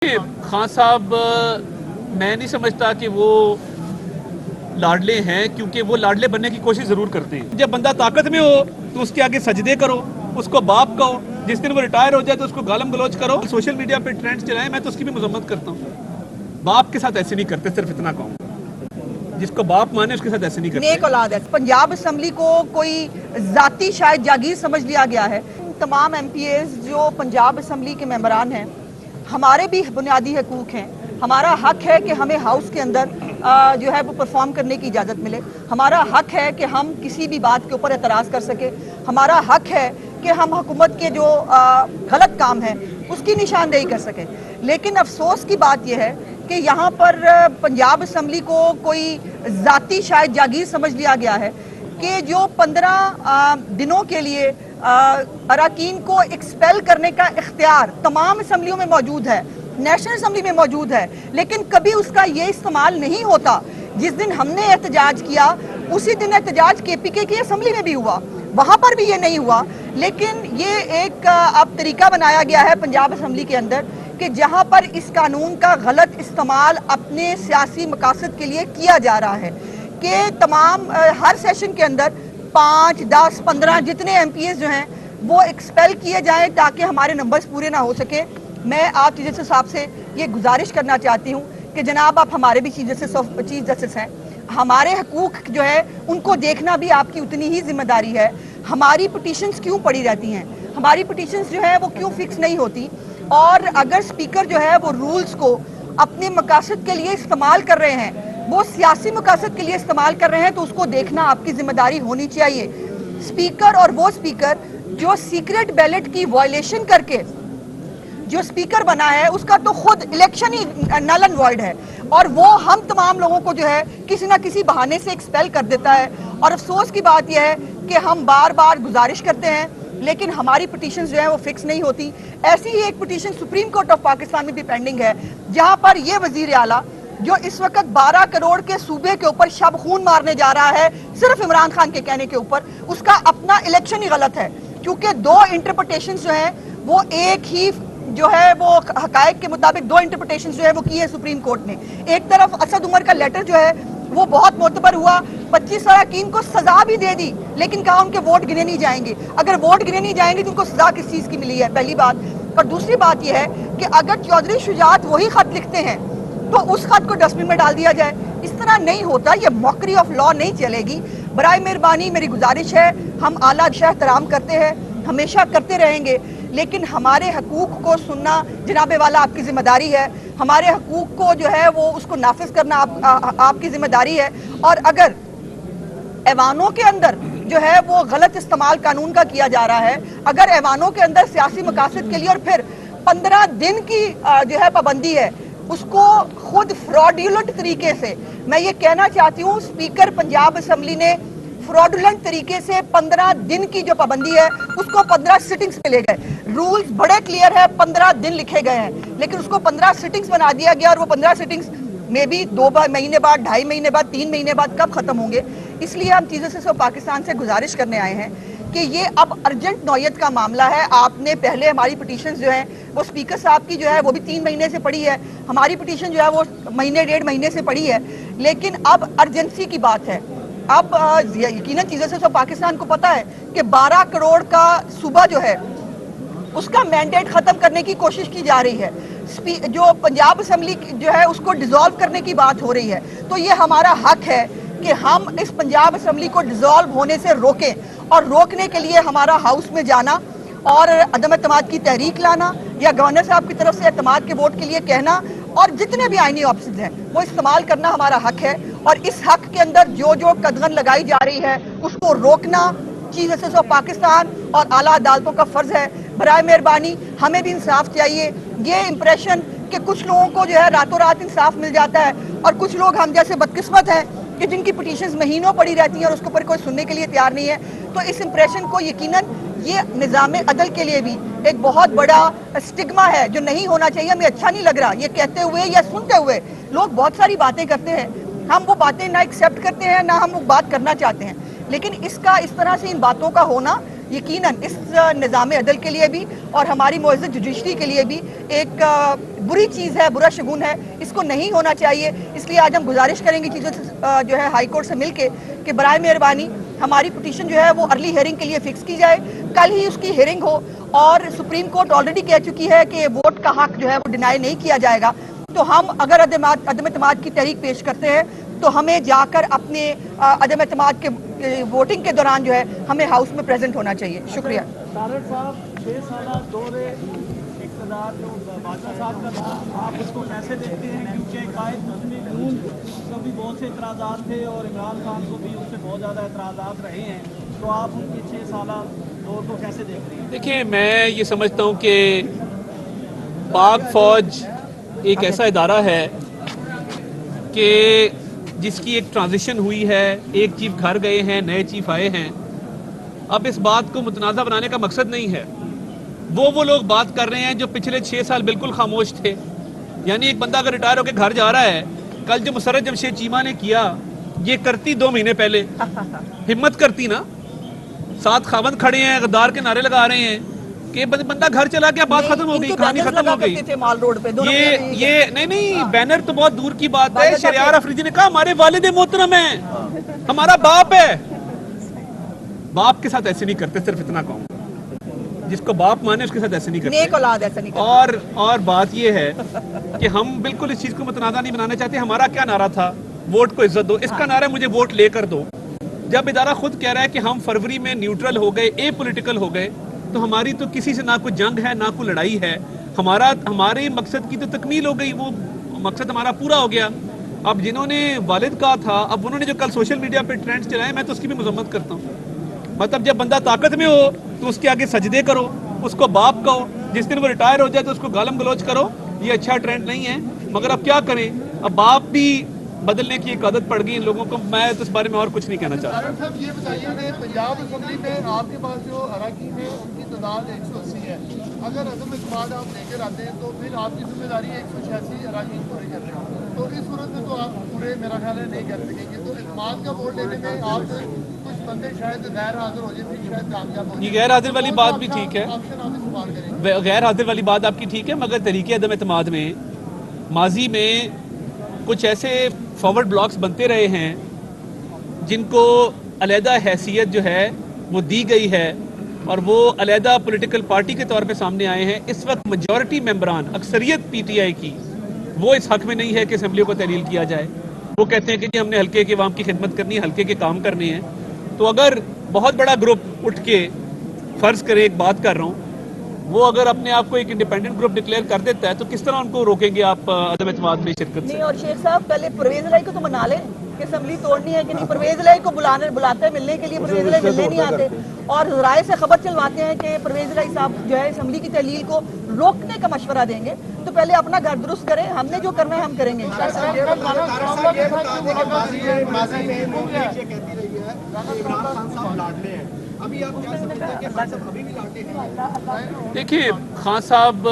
खान साहब मैं नहीं समझता कि वो लाडले हैं, क्योंकि वो लाडले बनने की कोशिश ज़रूर करते हैं। जब बंदा ताकत में हो तो उसके आगे सजदे करो, उसको बाप कहो। जिस दिन वो रिटायर हो जाए तो उसको गालम गलौज करो। सोशल मीडिया पे ट्रेंड्स चलाएं, मैं तो उसकी भी मजम्मत करता हूँ। बाप के साथ ऐसे नहीं करते, सिर्फ इतना कहूँ, जिसको बाप माने उसके साथ ऐसे नहीं करते। नेक औलाद है। पंजाब असम्बली को कोई जाती शायद जागीर समझ लिया गया है। तमाम MPAs जो पंजाब असम्बली के मेंबरान हैं, हमारे भी बुनियादी हकूक हैं। हमारा हक है कि हमें हाउस के अंदर जो है वो परफॉर्म करने की इजाज़त मिले। हमारा हक है कि हम किसी भी बात के ऊपर एतराज़ कर सके। हमारा हक है कि हम हुकूमत के जो गलत काम हैं उसकी निशानदेही कर सकें। लेकिन अफसोस की बात यह है कि यहाँ पर पंजाब असम्बली को कोई ज़ाती शायद जागीर समझ लिया गया है कि जो 15 दिनों के लिए अराकीन को एक्सपेल करने का इख्तियार तमाम असम्बलियों में मौजूद है, नेशनल असम्बली में मौजूद है, लेकिन कभी उसका ये इस्तेमाल नहीं होता। जिस दिन हमने एहतजाज किया उसी दिन एहतजाज KPK की असम्बली में भी हुआ, वहाँ पर भी ये नहीं हुआ। लेकिन ये एक अब तरीका बनाया गया है पंजाब असम्बली के अंदर कि जहाँ पर इस कानून का गलत इस्तेमाल अपने सियासी मकासद के लिए किया जा रहा है कि तमाम हर सेशन के अंदर 5, 10, 15 जितने MPAs जो हैं वो एक्सपेल किए जाएं ताकि हमारे नंबर्स पूरे ना हो सके। मैं आप चीफ जस्टिस साहब से ये गुजारिश करना चाहती हूँ कि जनाब आप हमारे भी चीफ जस्टिस हैं, हमारे हकूक जो है उनको देखना भी आपकी उतनी ही जिम्मेदारी है। हमारी पिटीशंस क्यों पड़ी रहती हैं, हमारी पिटीशंस जो है वो क्यों फिक्स नहीं होती, और अगर स्पीकर जो है वो रूल्स को अपने मकासद के लिए इस्तेमाल कर रहे हैं, वो सियासी मकासद के लिए इस्तेमाल कर रहे हैं, तो उसको देखना आपकी जिम्मेदारी होनी चाहिए। स्पीकर और वो स्पीकर जो सीक्रेट बैलेट की वायलेशन करके जो स्पीकर बना है उसका तो खुद इलेक्शन ही नल एंड वॉइड है, और वो हम तमाम लोगों को जो है किसी ना किसी बहाने से एक्सपेल कर देता है। और अफसोस की बात यह है कि हम बार बार गुजारिश करते हैं लेकिन हमारी पिटीशन जो है वो फिक्स नहीं होती। ऐसी ही एक petition supreme court of Pakistan में भी पेंडिंग है, जहां पर ये वजीर आला जो इस वक्त 12 करोड़ के सूबे के ऊपर शब खून मारने जा रहा है सिर्फ इमरान खान के कहने के ऊपर, उसका अपना इलेक्शन ही गलत है, क्योंकि 2 इंटरप्रिटेशन जो है वो एक ही जो है वो हकायक के मुताबिक 2 इंटरप्रिटेशन जो है वो की है सुप्रीम कोर्ट ने। एक तरफ असद उमर का लेटर जो है वो बहुत मोतबर हुआ, 25 अरकान को सजा भी दे दी, लेकिन कहा उनके वोट गिने नहीं जाएंगे। अगर वोट गिने नहीं जाएंगे तो उनको सजा किस चीज की मिली है, पहली बात। और दूसरी बात यह है कि अगर चौधरी शुजात वही खत लिखते हैं तो उस खत को डस्टबिन में डाल दिया जाए। इस तरह नहीं होता, ये मॉकरी ऑफ लॉ नहीं चलेगी। बराए मेहरबानी मेरी गुजारिश है, हम आला एहतराम करते हैं, हमेशा करते रहेंगे, लेकिन हमारे हकूक को सुनना जनाबे वाला आपकी जिम्मेदारी है। हमारे हकूक को जो है वो उसको नाफिज करना आपकी जिम्मेदारी है। और अगर ऐवानों के अंदर जो है वो गलत इस्तेमाल कानून का किया जा रहा है, अगर ऐवानों के अंदर सियासी मकासद के लिए और फिर 15 दिन की जो है पाबंदी है, उसको खुद फ्रॉडुलेंट तरीके से, मैं ये कहना चाहती हूँ स्पीकर पंजाब असम्बली ने फ्रॉडुलेंट तरीके से 15 दिन की जो पाबंदी है उसको 15 सिटिंग्स पे ले गए। रूल्स बड़े क्लियर है, 15 दिन लिखे गए हैं, लेकिन उसको 15 सिटिंग्स बना दिया गया, और वो 15 सिटिंग्स में भी 2 महीने बाद, 2.5 महीने बाद, 3 महीने बाद कब खत्म होंगे। इसलिए हम चीज़ों से पाकिस्तान से गुजारिश करने आए हैं कि ये अब अर्जेंट नौयत का मामला है। आपने पहले हमारी पिटीशन जो है वो स्पीकर साहब की जो है वो भी 3 महीने से पड़ी है, हमारी पिटीशन जो है वो महीने 1.5 महीने से पड़ी है, लेकिन अब अर्जेंसी की बात है। अब यकीनन चीज़ों से पाकिस्तान को पता है कि 12 करोड़ का सूबा जो है उसका मैंडेट खत्म करने की कोशिश की जा रही है, जो पंजाब असम्बली जो है उसको डिसॉल्व करने की बात हो रही है। तो ये हमारा हक है कि हम इस पंजाब असम्बली को डिसॉल्व होने से रोकें, और रोकने के लिए हमारा हाउस में जाना और अदम एतमाद की तहरीक लाना या गवर्नर साहब की तरफ से एतमाद के वोट के लिए कहना, और जितने भी आईनी ऑप्शंस हैं वो इस्तेमाल करना हमारा हक है। और इस हक के अंदर जो जो कदगन लगाई जा रही है उसको रोकना चीफ जस्टिस ऑफ पाकिस्तान और आला अदालतों का फर्ज है। बराए मेहरबानी हमें भी इंसाफ चाहिए। ये इंप्रेशन कि कुछ लोगों को जो है रातों रात इंसाफ मिल जाता है, और कुछ लोग हम जैसे बदकिस्मत हैं कि जिनकी पिटीशंस महीनों पड़ी रहती हैं और उसके ऊपर कोई सुनने के लिए तैयार नहीं है, तो इस इंप्रेशन को यकीनन ये निज़ाम अदल के लिए भी एक बहुत बड़ा स्टिग्मा है जो नहीं होना चाहिए। हमें अच्छा नहीं लग रहा ये कहते हुए या सुनते हुए। लोग बहुत सारी बातें करते हैं, हम वो बातें ना एक्सेप्ट करते हैं ना हम वो बात करना चाहते हैं, लेकिन इसका इस तरह से इन बातों का होना यकीनन इस निज़ाम अदल के लिए भी और हमारी मुअज़्ज़ज़ जुडिशरी के लिए भी एक बुरी चीज़ है, बुरा शगुन है, इसको नहीं होना चाहिए। इसलिए आज हम गुजारिश करेंगे चीज़ों जो है हाई कोर्ट से मिलके कि बराए मेहरबानी हमारी पिटीशन जो है वो अर्ली हियरिंग के लिए फिक्स की जाए, कल ही उसकी हियरिंग हो। और सुप्रीम कोर्ट ऑलरेडी कह चुकी है कि वोट का हक जो है वो डिनाई नहीं किया जाएगा। तो हम अगर अदम एतमाद की तहरीक पेश करते हैं तो हमें जाकर अपने अदम एतमाद के वोटिंग के दौरान जो है हमें हाउस में प्रेजेंट होना चाहिए। शुक्रिया। तारड़ साहब 6 साल दौरे इक़्तिदार जो बादशाह साहब का था, आप उसको कैसे देखते हैं? क्योंकि कायद नज़्म कानून को भी बहुत से एतराज़ात थे और इमरान खान को भी उससे बहुत ज़्यादा एतराज़ात रहे हैं, तो आप उनके 6 साल दौर को कैसे देख रहे हैं? देखिए, मैं ये समझता हूँ कि पाक फौज एक ऐसा इदारा है कि जिसकी एक ट्रांजिशन हुई है, एक चीफ घर गए हैं, नए चीफ आए हैं। अब इस बात को मुतनाज़ा बनाने का मकसद नहीं है। वो लोग बात कर रहे हैं जो पिछले 6 साल बिल्कुल खामोश थे। यानी एक बंदा अगर रिटायर होकर घर जा रहा है, कल जो मुसर्रत जमशेद चीमा ने किया, ये करती 2 महीने पहले, हिम्मत करती ना। 7 खावंद खड़े हैं, गद्दार के नारे लगा रहे हैं कि बंदा घर चला गया, बात खत्म हो गई, कहानी खत्म हो गई। थे माल रोड पे ये नहीं, बैनर तो बहुत दूर की बात है। शरियार अफरीदी ने कहा हमारे वालिद मोहतरम है, हमारा बाप है। बाप के साथ ऐसे नहीं करते, सिर्फ इतना कहूँ, जिसको बाप माने उसके साथ ऐसे नहीं करते। नेक औलाद ऐसा नहीं करते। और बात ये है कि हम बिल्कुल इस चीज को मुतनाज़ा नहीं बनाना चाहते। हमारा क्या नारा था? वोट को इज्जत दो। इसका नारा मुझे वोट लेकर दो। जब इदारा खुद कह रहा है कि हम फरवरी में न्यूट्रल हो गए, ए पॉलिटिकल हो गए, तो हमारी तो किसी से ना कोई जंग है, ना कोई लड़ाई है। हमारे मकसद की तो तकमील हो गई, वो मकसद हमारा पूरा हो गया। अब जिन्होंने वालिद कहा था, अब उन्होंने जो कल सोशल मीडिया पे ट्रेंड्स चलाए, मैं तो उसकी भी मजम्मत करता हूँ। मतलब जब बंदा ताकत में हो तो उसके आगे सजदे करो, उसको बाप कहो। जिस दिन वो रिटायर हो जाए तो उसको गालम गलोच करो। ये अच्छा ट्रेंड नहीं है, मगर अब क्या करें, अब बाप भी बदलने की एक आदत पड़ गई इन लोगों को। मैं तो इस बारे में और कुछ नहीं कहना चाहता। साहब ये बताइए कि पंजाब असम्बली में आपके पास जो अरकान है उनकी तादाद 180 है। अगर अदम इत्तेमाद आप लेकर आते हैं तो फिर आपकी जिम्मेदारी 186 अरकान पूरे करने हैं। तो इस सूरत में तो आप पूरे मेरा ख्याल है नहीं कर सकेंगे। तो इत्तेमाद का वोट लेने में आप कुछ बंदे शायद गैर हाजिर हो जाए, फिर शायद कामयाब हो। ये गैर हाजिर वाली बात भी ठीक है, ऑप्शन आप इस्तेमाल करेंगे। गैर हाजिर वाली बात आपकी ठीक है, मगर तरीके अदम एतमाद में माजी में कुछ ऐसे फॉरवर्ड ब्लॉक्स बनते रहे हैं जिनको अलहदा हैसियत जो है वो दी गई है और वो अलहदा पॉलिटिकल पार्टी के तौर पे सामने आए हैं। इस वक्त मेजॉरिटी मेंबरान, अक्सरियत पीटीआई की, वो इस हक में नहीं है कि असम्बली को तहलील किया जाए। वो कहते हैं कि जी हमने हल्के के अवाम की खिदमत करनी है, हल्के के काम करने हैं। तो अगर बहुत बड़ा ग्रुप उठ के, फ़र्ज़ करें एक बात कर रहा हूँ, वो अगर अपने आप को एक इंडिपेंडेंट ग्रुप डिक्लेयर कर देता है तो किस तरह उनको रोकेंगे आप अदम एतमाद में शिरकत से? नहीं, और शेख साहब पहले परवेज इलाही को तो मना लें कि असम्बली तोड़नी है कि नहीं। परवेज इलाही को बुलाते हैं मिलने के लिए, परवेज इलाही मिलने नहीं आते और राय से खबर चलवाते हैं कि परवेज इलाही साहब जो है असम्बली की तहलील को रोकने का मशवरा देंगे। तो पहले अपना घर दुरुस्त करें, हमने जो करना है हम करेंगे। देखिए, खान साहब,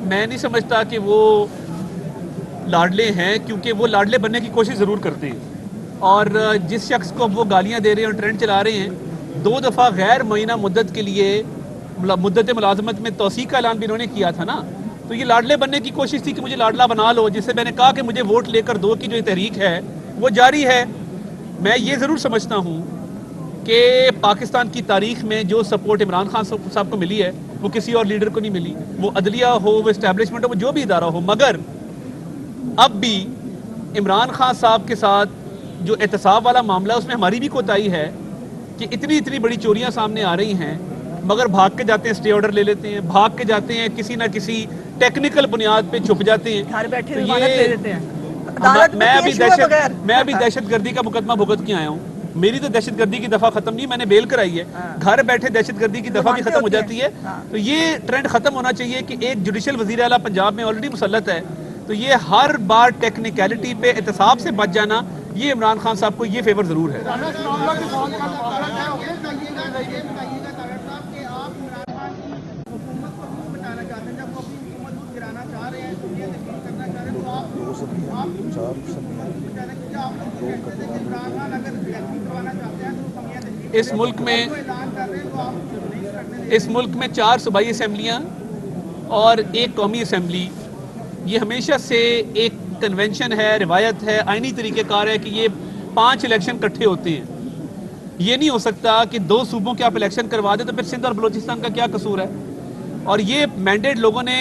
मैं नहीं समझता कि वो लाडले हैं, क्योंकि वो लाडले बनने की कोशिश ज़रूर करते हैं। और जिस शख्स को अब वो गालियां दे रहे हैं और ट्रेंड चला रहे हैं, 2 दफ़ा गैर मुअय्यना मुद्दत के लिए मुद्दत मुलाजमत में तौसीक का ऐलान भी इन्होंने किया था ना। तो ये लाडले बनने की कोशिश थी कि मुझे लाडला बना लो। जिससे मैंने कहा कि मुझे वोट लेकर दो की जो तहरीक है वो जारी है। मैं ये ज़रूर समझता हूँ कि पाकिस्तान की तारीख में जो सपोर्ट इमरान खान साहब को मिली है वो किसी और लीडर को नहीं मिली। वो अदलिया हो, वो इस्टेब्लिशमेंट हो, वो जो भी इदारा हो। मगर अब भी इमरान खान साहब के साथ जो एहतसाब वाला मामला है उसमें हमारी भी कोताही है कि इतनी बड़ी चोरियां सामने आ रही हैं, मगर भाग के जाते हैं, स्टे ऑर्डर ले लेते हैं, भाग के जाते हैं, किसी ना किसी टेक्निकल बुनियाद पे छुप जाते हैं। घर बैठे तो जमानत ये दे देते हैं। मैं अभी दहशतगर्दी का मुकदमा भुगत के आया हूँ। मेरी तो दहशतगर्दी की दफा खत्म नहीं, मैंने बेल कराई है। घर बैठे दहशतगर्दी की दफा भी खत्म हो जाती है। तो ये ट्रेंड खत्म होना चाहिए कि एक जुडिशल वजीर आला पंजाब में ऑलरेडी मुसल्लत है, तो ये हर बार टेक्निकलिटी पे एहतसाब से बच जाना, ये इमरान खान साहब को ये फेवर जरूर है। इस मुल्क में اس ملک میں 4 صوبائی اسمبلیاں اور 1 قومی اسمبلی، یہ ہمیشہ سے ایک کنونشن ہے، روایت ہے، آئینی طریقہ کار ہے کہ یہ 5 الیکشن کٹھے ہوتے ہیں. یہ نہیں ہو سکتا کہ 2 صوبوں کے آپ الیکشن کروا دیں تو پھر سندھ اور بلوچستان کا کیا قصور ہے. اور یہ مینڈیٹ لوگوں نے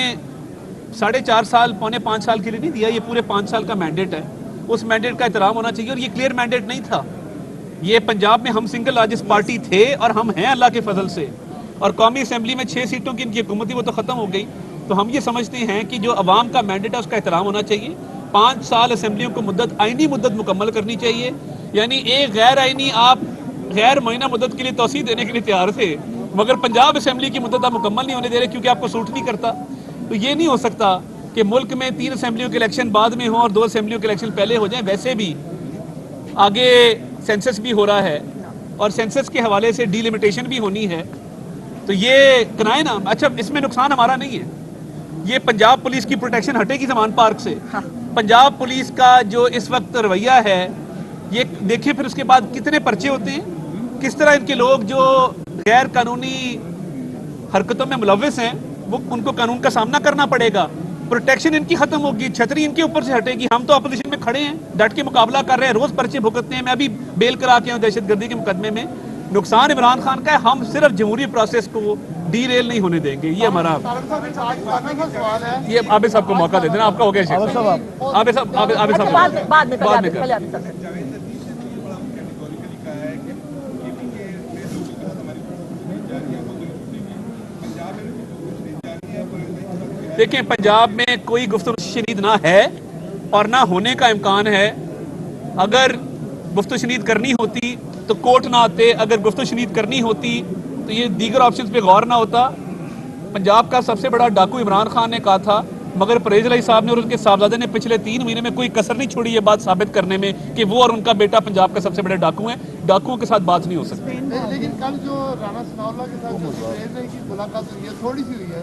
4.5 سال 4.5 سال کے لیے نہیں دیا، یہ پورے 5 سال کا مینڈیٹ ہے. اس مینڈیٹ کا احترام ہونا چاہیے، اور یہ کلیئر مینڈیٹ نہیں تھا. یہ پنجاب میں ہم سنگل لارجسٹ پارٹی تھے اور ہم ہیں اللہ کے فضل سے، اور قومی اسمبلی میں 6 سیٹوں کی ان کی حکومت تھی، وہ تو ختم ہو گئی. تو ہم یہ سمجھتے ہیں کہ جو عوام کا مینڈیٹ ہے اس کا احترام ہونا چاہیے. 5 سال اسمبلیوں کو مدت، آئینی مدت مکمل کرنی چاہیے. یعنی ایک غیر آئینی آپ غیر معینہ مدت کے لیے توسیع دینے کے لیے تیار تھے، مگر پنجاب اسمبلی کی مدت آپ مکمل نہیں ہونے دے رہے کیونکہ آپ کو سوٹ نہیں کرتا. تو یہ نہیں ہو سکتا کہ ملک میں 3 اسمبلیوں کے الیکشن بعد میں ہوں اور 2 اسمبلیوں کے الیکشن پہلے ہو جائیں. ویسے بھی آگے سینسس بھی ہو رہا ہے اور سینسس کے حوالے سے ڈی لمیٹیشن بھی ہونی ہے. تو یہ کرائیں نا. اچھا، اس میں نقصان ہمارا نہیں ہے. یہ پنجاب پولیس کی پروٹیکشن ہٹے گی زمان پارک سے. پنجاب پولیس کا جو اس وقت رویہ ہے، یہ دیکھیں پھر اس کے بعد کتنے پرچے ہوتے ہیں، کس طرح ان کے لوگ جو غیر قانونی حرکتوں میں ملوث ہیں وہ ان کو قانون کا سامنا کرنا پڑے گا. پروٹیکشن ان کی ختم ہوگی، چھتری ان کے اوپر سے ہٹے گی. ہم تو اپوزیشن میں کھڑے ہیں، ڈٹ کے مقابلہ کر رہے ہیں، روز پرچے بھگتتے ہیں. میں ابھی بیل کرا کے ہوں دہشت گردی کے مقدمے میں. نقصان عمران خان کا ہے، ہم صرف جمہوری پروسیس کو ڈی ریل نہیں ہونے دیں گے. یہ ہمارا، سوال ہے یہ عابد صاحب کو موقع دے دینا. آپ کا ہو گیا شیخ صاحب. عابد صاحب بعد میں بعد میں پہلے آپ سب دیکھیں، پنجاب میں کوئی گفتگو شنید نہ ہے اور نہ ہونے کا امکان ہے. اگر گفتگو شنید کرنی ہوتی تو کوٹ نہ آتے، اگر گفتگو شنید کرنی ہوتی تو یہ دیگر آپشنز پہ غور نہ ہوتا. پنجاب کا سب سے بڑا ڈاکو عمران خان نے کہا تھا، مگر پرویز الہی صاحب نے اور ان کے صاحبزادے نے پچھلے 3 مہینے میں کوئی کسر نہیں چھوڑی یہ بات ثابت کرنے میں کہ وہ اور ان کا بیٹا پنجاب کا سب سے بڑے ڈاکو ہیں. ڈاکوؤں کے ساتھ بات نہیں ہو سکتی. لیکن کل جو رانا ثناء اللہ کے ساتھ جو پرویز کی ملاقات ہوئی ہے تھوڑی سی ہوئی ہے،